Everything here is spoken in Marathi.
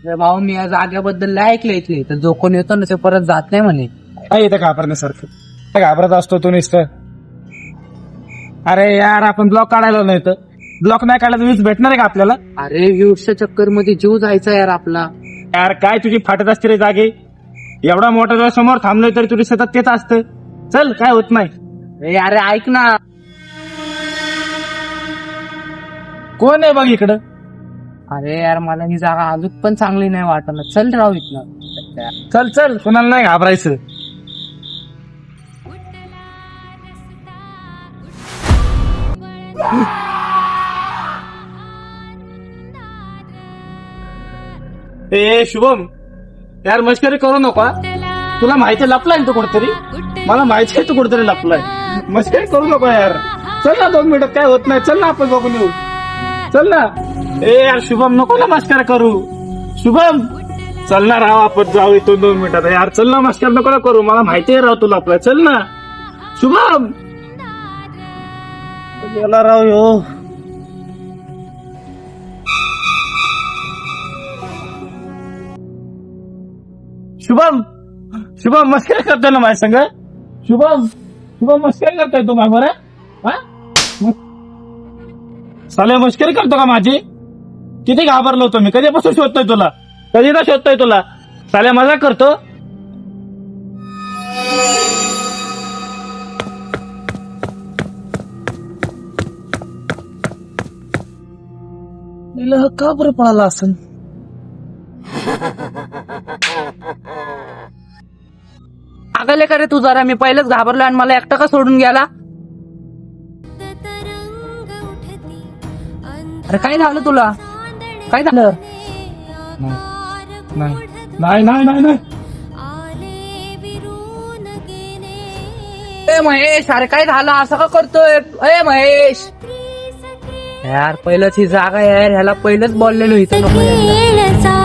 भाऊ मी या जागेबद्दल ऐकलंय इथले, तर जो कोण येतो ना ते परत जात नाही म्हणे. काय इथं घाबरण्यासारखं? काय घाबरत असतो तू नुसतं? अरे यार आपण ब्लॉक काढायला नाही तर ब्लॉक नाही काढला तर वीज भेटणार आहे का आपल्याला? अरे व्ह्यूजच्या चक्कर मध्ये जीव जायचा यार आपला. यार काय तुझी फाटत असते रे जागे. एवढा मोठा तुझ्या समोर थांबलोय तरी तुझी सतत तेच असतं. चल काय होत नाही. अरे ऐक ना. कोण आहे बघ इकडं? अरे यार मला ही जागा अजून पण चांगली नाही वाटत. चल राहू इथनं. चल चल कोणाला नाही घाबरायचं. ए शुभम यार मस्करी करू नका. तुला माहिती लपलाय ना तू कुठतरी. मला माहिती आहे तू कुठतरी लपलाय. मस्करी करू नका यार. चल ना 2 मिनिटात काय होत नाही. चल ना आपण बघून येऊ. चल ना. ए यार शुभम नको ना मस्करी करू. शुभम चल ना राव आपण जाऊ इथून 2 मिनिटात. यार चल ना मस्करी नको ना करू. मला माहिती आहे राव तू लपलाय. चल ना शुभम. गेला राव यो. शुभम शुभम मस्करी करतोय ना माझ्या संग. शुभम शुभम मस्करी करतोय तू माझ्यावर. साले मस्करी करतो का माझी? किती घाबरलो होतो मी. कधीपासून शोधतोय तुला. कधी ना शोधतोय तुला. साले मजा करतो. का बरं पळाला असेल? आगले का रे तू जरा. मी पहिलेच घाबरलो आणि मला एकटा का सोडून गेला. अरे काय झालं तुला? काय झालं? नाही नाही नाही नाही नाही. ए महेश अरे काय झालं? असं का करतोय? ए महेश यार पहिलंच ही जागा यार. ह्याला पहिलंच बोललेलो इथं नको यायला.